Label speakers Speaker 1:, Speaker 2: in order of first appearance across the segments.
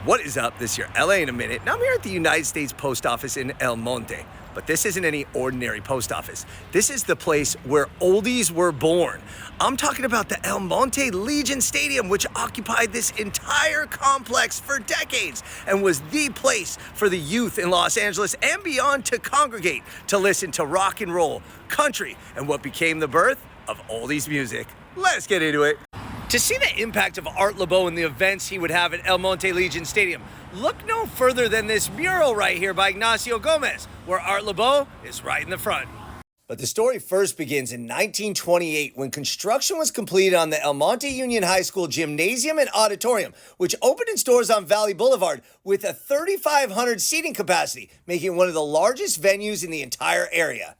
Speaker 1: What is up? This is your LA in a minute. Now I'm here at the United States Post Office in El Monte. But this isn't any ordinary post office. This is the place where oldies were born. I'm talking about the El Monte Legion Stadium, which occupied this entire complex for decades and was the place for the youth in Los Angeles and beyond to congregate, to listen to rock and roll, country, and what became the birth of oldies music. Let's get into it. To see the impact of Art Laboe and the events he would have at El Monte Legion Stadium, look no further than this mural right here by Ignacio Gomez, where Art Laboe is right in the front. But the story first begins in 1928 when construction was completed on the El Monte Union High School gymnasium and auditorium, which opened its doors on Valley Boulevard with a 3,500 seating capacity, making it one of the largest venues in the entire area.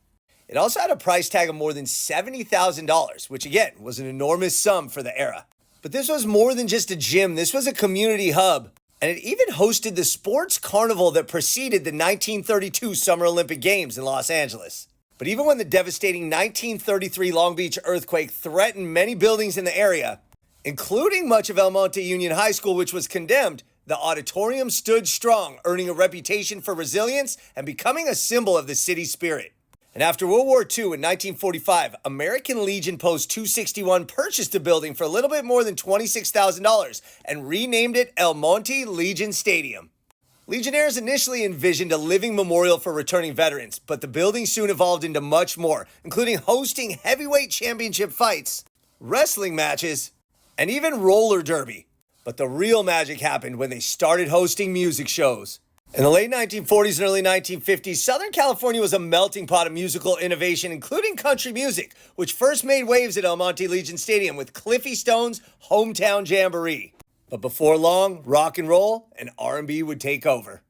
Speaker 1: It also had a price tag of more than $70,000, which again was an enormous sum for the era. But this was more than just a gym. This was a community hub. And it even hosted the sports carnival that preceded the 1932 Summer Olympic Games in Los Angeles. But even when the devastating 1933 Long Beach earthquake threatened many buildings in the area, including much of El Monte Union High School, which was condemned, the auditorium stood strong, earning a reputation for resilience and becoming a symbol of the city's spirit. And after World War II in 1945, American Legion Post 261 purchased the building for a little bit more than $26,000 and renamed it El Monte Legion Stadium. Legionnaires initially envisioned a living memorial for returning veterans, but the building soon evolved into much more, including hosting heavyweight championship fights, wrestling matches, and even roller derby. But the real magic happened when they started hosting music shows. In the late 1940s and early 1950s, Southern California was a melting pot of musical innovation, including country music, which first made waves at El Monte Legion Stadium with Cliffy Stone's Hometown Jamboree. But before long, rock and roll and R&B would take over.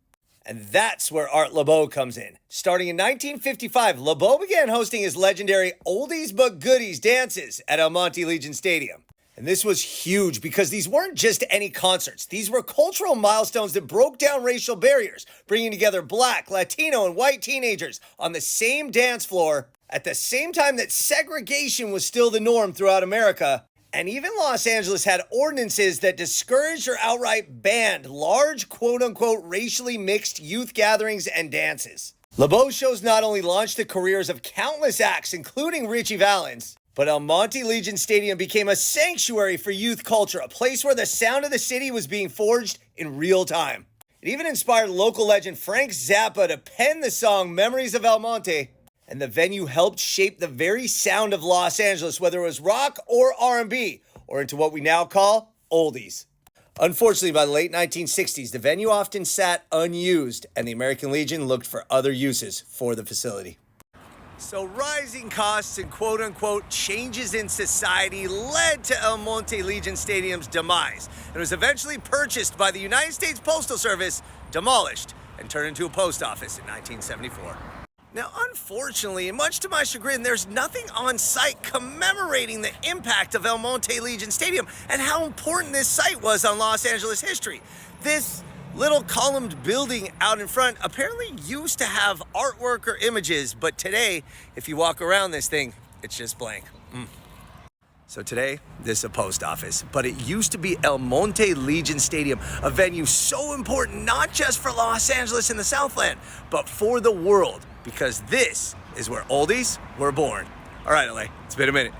Speaker 1: And that's where Art Laboe comes in. Starting in 1955, Laboe began hosting his legendary Oldies But Goodies dances at El Monte Legion Stadium. And this was huge because these weren't just any concerts. These were cultural milestones that broke down racial barriers, bringing together Black, Latino, and white teenagers on the same dance floor at the same time that segregation was still the norm throughout America. And even Los Angeles had ordinances that discouraged or outright banned large, quote-unquote, racially mixed youth gatherings and dances. Laboe shows not only launched the careers of countless acts, including Richie Valens, but El Monte Legion Stadium became a sanctuary for youth culture, a place where the sound of the city was being forged in real time. It even inspired local legend Frank Zappa to pen the song Memories of El Monte, and the venue helped shape the very sound of Los Angeles, whether it was rock or R&B, or into what we now call oldies. Unfortunately, by the late 1960s, the venue often sat unused, and the American Legion looked for other uses for the facility. So rising costs and quote-unquote changes in society led to El Monte Legion Stadium's demise. It was eventually purchased by the United States Postal Service, demolished, and turned into a post office in 1974. Now, unfortunately, and much to my chagrin, there's nothing on site commemorating the impact of El Monte Legion Stadium and how important this site was on Los Angeles history. This little columned building out in front apparently used to have artwork or images, but today, if you walk around this thing, it's just blank. So today, this is a post office, but it used to be El Monte Legion Stadium, a venue so important not just for Los Angeles and the Southland, but for the world, because this is where oldies were born. All right, LA, it's been a minute.